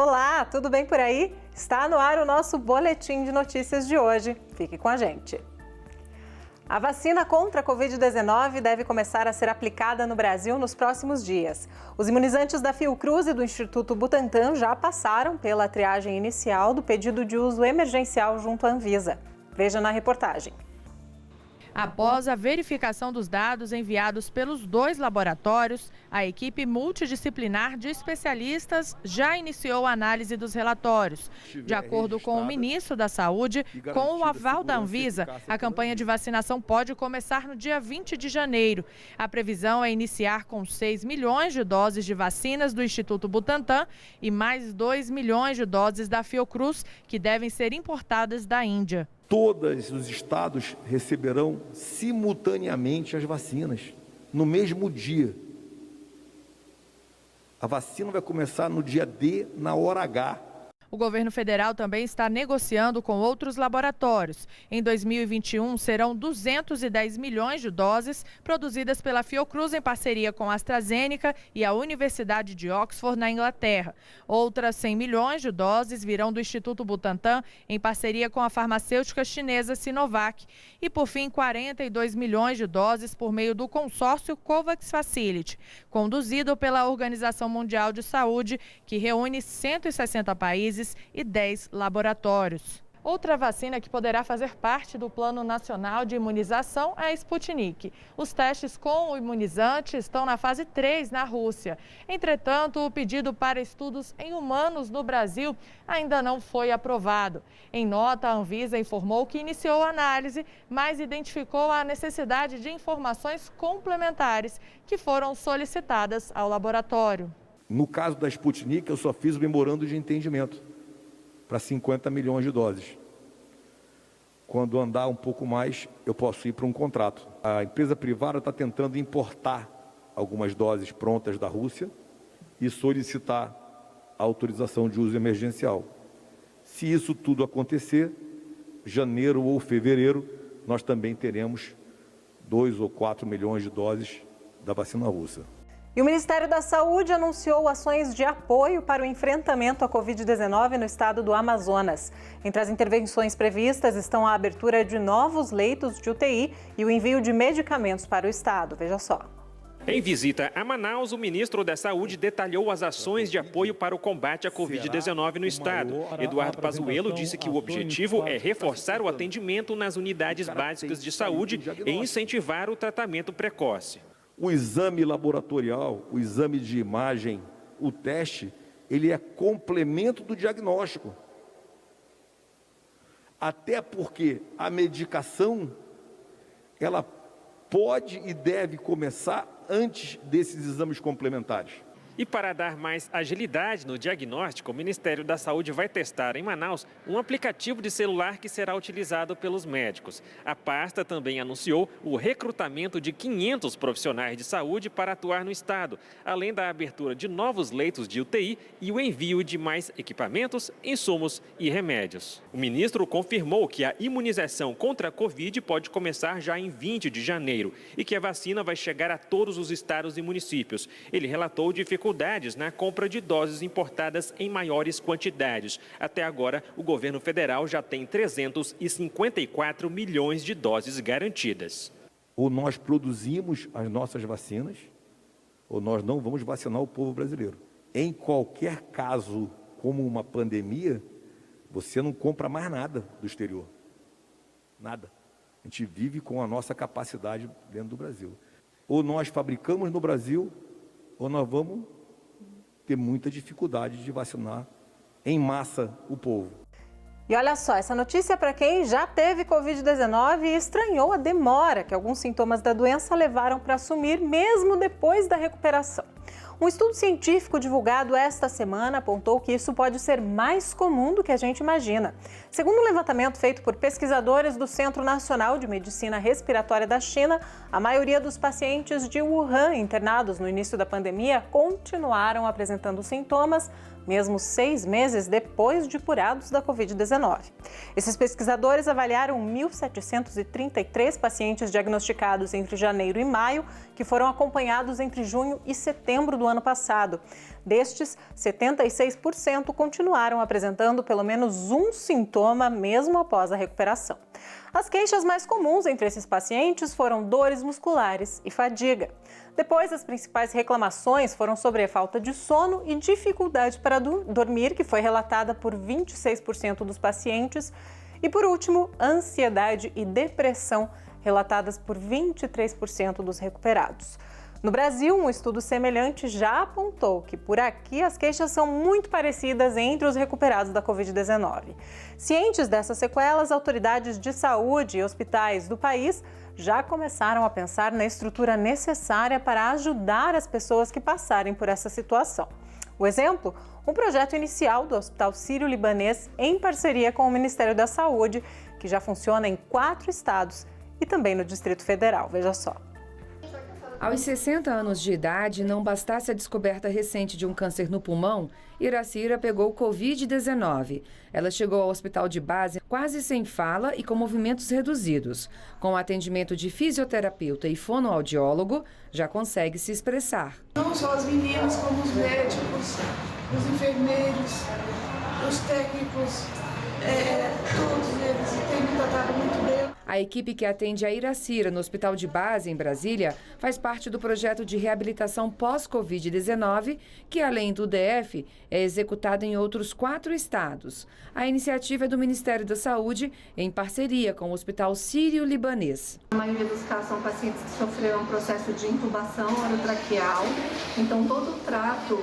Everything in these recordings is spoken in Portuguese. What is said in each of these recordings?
Olá, tudo bem por aí? Está no ar o nosso boletim de notícias de hoje. Fique com a gente. A vacina contra a Covid-19 deve começar a ser aplicada no Brasil nos próximos dias. Os imunizantes da Fiocruz e do Instituto Butantan já passaram pela triagem inicial do pedido de uso emergencial junto à Anvisa. Veja na reportagem. Após a verificação dos dados enviados pelos dois laboratórios, a equipe multidisciplinar de especialistas já iniciou a análise dos relatórios. De acordo com o ministro da Saúde, com o aval da Anvisa, a campanha de vacinação pode começar no dia 20 de janeiro. A previsão é iniciar com 6 milhões de doses de vacinas do Instituto Butantan e mais 2 milhões de doses da Fiocruz, que devem ser importadas da Índia. Todos os estados receberão simultaneamente as vacinas, no mesmo dia. A vacina vai começar no dia D, na hora H. O governo federal também está negociando com outros laboratórios. Em 2021, serão 210 milhões de doses produzidas pela Fiocruz em parceria com a AstraZeneca e a Universidade de Oxford, na Inglaterra. Outras 100 milhões de doses virão do Instituto Butantan em parceria com a farmacêutica chinesa Sinovac. E, por fim, 42 milhões de doses por meio do consórcio COVAX Facility, conduzido pela Organização Mundial de Saúde, que reúne 160 países e 10 laboratórios. Outra vacina que poderá fazer parte do Plano Nacional de Imunização é a Sputnik. Os testes com o imunizante estão na fase 3 na Rússia. Entretanto, o pedido para estudos em humanos no Brasil ainda não foi aprovado. Em nota, a Anvisa informou que iniciou a análise, mas identificou a necessidade de informações complementares que foram solicitadas ao laboratório. No caso da Sputnik, eu só fiz o memorando de entendimento para 50 milhões de doses. Quando andar um pouco mais, eu posso ir para um contrato. A empresa privada está tentando importar algumas doses prontas da Rússia e solicitar a autorização de uso emergencial. Se isso tudo acontecer, janeiro ou fevereiro, nós também teremos 2 ou 4 milhões de doses da vacina russa. E o Ministério da Saúde anunciou ações de apoio para o enfrentamento à Covid-19 no estado do Amazonas. Entre as intervenções previstas estão a abertura de novos leitos de UTI e o envio de medicamentos para o estado. Veja só. Em visita a Manaus, o ministro da Saúde detalhou as ações de apoio para o combate à Covid-19 no estado. Eduardo Pazuello disse que o objetivo é reforçar o atendimento nas unidades básicas de saúde e incentivar o tratamento precoce. O exame laboratorial, o exame de imagem, o teste, ele é complemento do diagnóstico. Até porque a medicação, ela pode e deve começar antes desses exames complementares. E para dar mais agilidade no diagnóstico, o Ministério da Saúde vai testar em Manaus um aplicativo de celular que será utilizado pelos médicos. A pasta também anunciou o recrutamento de 500 profissionais de saúde para atuar no estado, além da abertura de novos leitos de UTI e o envio de mais equipamentos, insumos e remédios. O ministro confirmou que a imunização contra a Covid pode começar já em 20 de janeiro e que a vacina vai chegar a todos os estados e municípios. Ele relatou dificuldades na compra de doses importadas em maiores quantidades. Até agora, o governo federal já tem 354 milhões de doses garantidas. Ou nós produzimos as nossas vacinas, ou nós não vamos vacinar o povo brasileiro. Em qualquer caso, como uma pandemia, você não compra mais nada do exterior. Nada. A gente vive com a nossa capacidade dentro do Brasil. Ou nós fabricamos no Brasil, ou nós vamos ter muita dificuldade de vacinar em massa o povo. E olha só, essa notícia é para quem já teve Covid-19 e estranhou a demora que alguns sintomas da doença levaram para assumir mesmo depois da recuperação. Um estudo científico divulgado esta semana apontou que isso pode ser mais comum do que a gente imagina. Segundo um levantamento feito por pesquisadores do Centro Nacional de Medicina Respiratória da China, a maioria dos pacientes de Wuhan internados no início da pandemia continuaram apresentando sintomas, mesmo 6 meses depois de curados da Covid-19. Esses pesquisadores avaliaram 1.733 pacientes diagnosticados entre janeiro e maio, que foram acompanhados entre junho e setembro do ano passado. Destes, 76% continuaram apresentando pelo menos um sintoma mesmo após a recuperação. As queixas mais comuns entre esses pacientes foram dores musculares e fadiga. Depois, as principais reclamações foram sobre a falta de sono e dificuldade para dormir, que foi relatada por 26% dos pacientes. E, por último, ansiedade e depressão, relatadas por 23% dos recuperados. No Brasil, um estudo semelhante já apontou que por aqui as queixas são muito parecidas entre os recuperados da Covid-19. Cientes dessas sequelas, autoridades de saúde e hospitais do país já começaram a pensar na estrutura necessária para ajudar as pessoas que passarem por essa situação. O exemplo? Um projeto inicial do Hospital Sírio-Libanês em parceria com o Ministério da Saúde, que já funciona em 4 estados e também no Distrito Federal. Veja só. Aos 60 anos de idade, não bastasse a descoberta recente de um câncer no pulmão, Iracira pegou Covid-19. Ela chegou ao hospital de base quase sem fala e com movimentos reduzidos. Com o atendimento de fisioterapeuta e fonoaudiólogo, já consegue se expressar. Não só as meninas, como os médicos, os enfermeiros, os técnicos, todos eles têm me tratado muito bem. A equipe que atende a Iracira no Hospital de Base, em Brasília, faz parte do projeto de reabilitação pós-Covid-19, que, além do DF, é executado em outros 4 estados. A iniciativa é do Ministério da Saúde, em parceria com o Hospital Sírio-Libanês. A maioria dos casos são pacientes que sofreram um processo de intubação orotraqueal, então todo o trato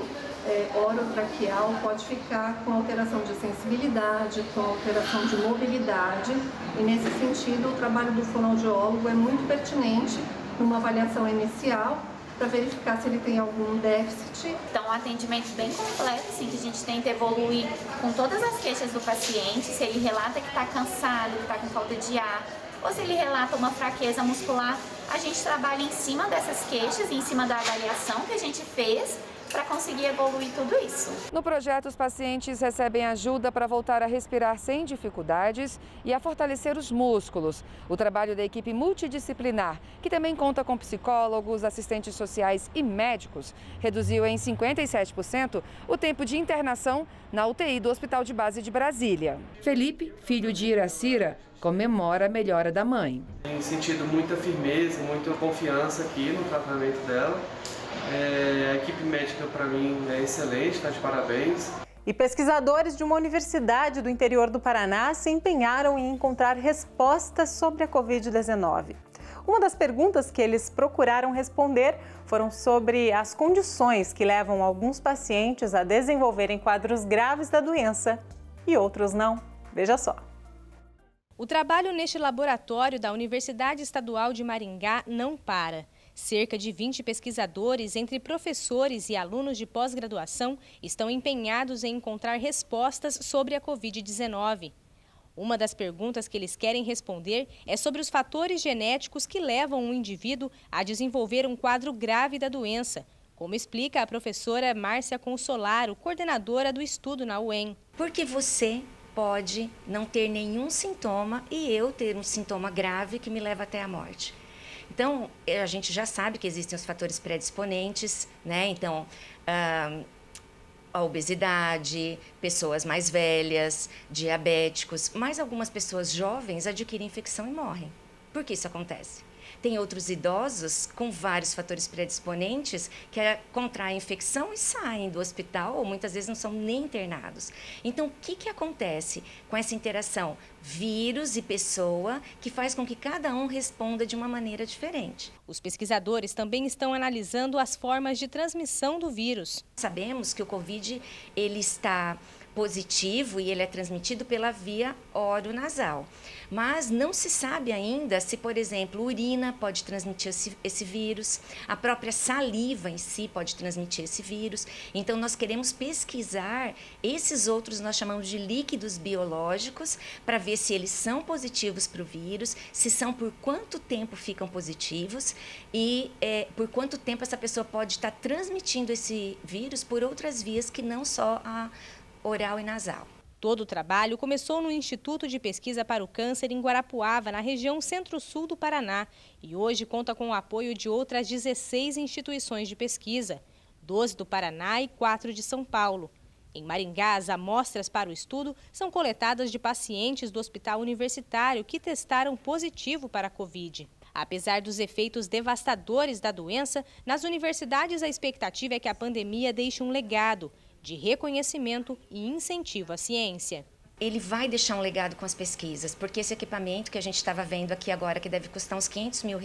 orotraqueal pode ficar com alteração de sensibilidade, com alteração de mobilidade, e nesse sentido o trabalho do fonoaudiólogo é muito pertinente numa avaliação inicial para verificar se ele tem algum déficit. Então, um atendimento bem completo, assim, que a gente tenta evoluir com todas as queixas do paciente, se ele relata que está cansado, que está com falta de ar, ou se ele relata uma fraqueza muscular, a gente trabalha em cima dessas queixas, em cima da avaliação que a gente fez, para conseguir evoluir tudo isso. No projeto, os pacientes recebem ajuda para voltar a respirar sem dificuldades e a fortalecer os músculos. O trabalho da equipe multidisciplinar, que também conta com psicólogos, assistentes sociais e médicos, reduziu em 57% o tempo de internação na UTI do Hospital de Base de Brasília. Felipe, filho de Iracira, comemora a melhora da mãe. Tenho sentido muita firmeza, muita confiança aqui no tratamento dela. A equipe médica, para mim, é excelente, está de parabéns. E pesquisadores de uma universidade do interior do Paraná se empenharam em encontrar respostas sobre a Covid-19. Uma das perguntas que eles procuraram responder foram sobre as condições que levam alguns pacientes a desenvolverem quadros graves da doença e outros não. Veja só. O trabalho neste laboratório da Universidade Estadual de Maringá não para. Cerca de 20 pesquisadores, entre professores e alunos de pós-graduação, estão empenhados em encontrar respostas sobre a Covid-19. Uma das perguntas que eles querem responder é sobre os fatores genéticos que levam um indivíduo a desenvolver um quadro grave da doença, como explica a professora Márcia Consolaro, coordenadora do estudo na UEM. Porque você pode não ter nenhum sintoma e eu ter um sintoma grave que me leva até a morte. Então, a gente já sabe que existem os fatores predisponentes, né? Então, a obesidade, pessoas mais velhas, diabéticos, mas algumas pessoas jovens adquirem infecção e morrem. Por que isso acontece? Tem outros idosos com vários fatores predisponentes que contraem infecção e saem do hospital ou muitas vezes não são nem internados. Então, o que acontece com essa interação vírus e pessoa que faz com que cada um responda de uma maneira diferente? Os pesquisadores também estão analisando as formas de transmissão do vírus. Sabemos que o Covid ele está positivo e ele é transmitido pela via oronasal. Mas não se sabe ainda se, por exemplo, urina pode transmitir esse vírus, a própria saliva em si pode transmitir esse vírus. Então, nós queremos pesquisar esses outros, nós chamamos de líquidos biológicos, para ver se eles são positivos para o vírus, se são por quanto tempo ficam positivos e por quanto tempo essa pessoa pode estar transmitindo esse vírus por outras vias que não só a oral e nasal. Todo o trabalho começou no Instituto de Pesquisa para o Câncer em Guarapuava, na região centro-sul do Paraná, e hoje conta com o apoio de outras 16 instituições de pesquisa. 12 do Paraná e 4 de São Paulo. Em Maringá, as amostras para o estudo são coletadas de pacientes do Hospital Universitário que testaram positivo para a Covid. Apesar dos efeitos devastadores da doença, nas universidades a expectativa é que a pandemia deixe um legado de reconhecimento e incentivo à ciência. Ele vai deixar um legado com as pesquisas, porque esse equipamento que a gente estava vendo aqui agora, que deve custar uns R$500 mil,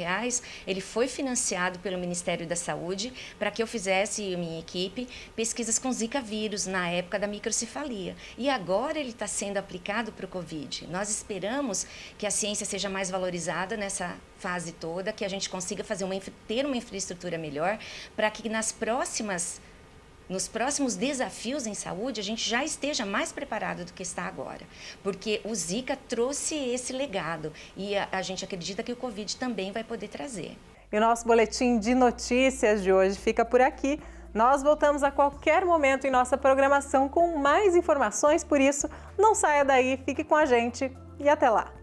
ele foi financiado pelo Ministério da Saúde para que eu fizesse e minha equipe pesquisas com Zika vírus na época da microcefalia. E agora ele está sendo aplicado para o Covid. Nós esperamos que a ciência seja mais valorizada nessa fase toda, que a gente consiga ter uma infraestrutura melhor para que nos próximos desafios em saúde, a gente já esteja mais preparado do que está agora. Porque o Zika trouxe esse legado e a gente acredita que o Covid também vai poder trazer. E o nosso boletim de notícias de hoje fica por aqui. Nós voltamos a qualquer momento em nossa programação com mais informações, por isso não saia daí, fique com a gente e até lá.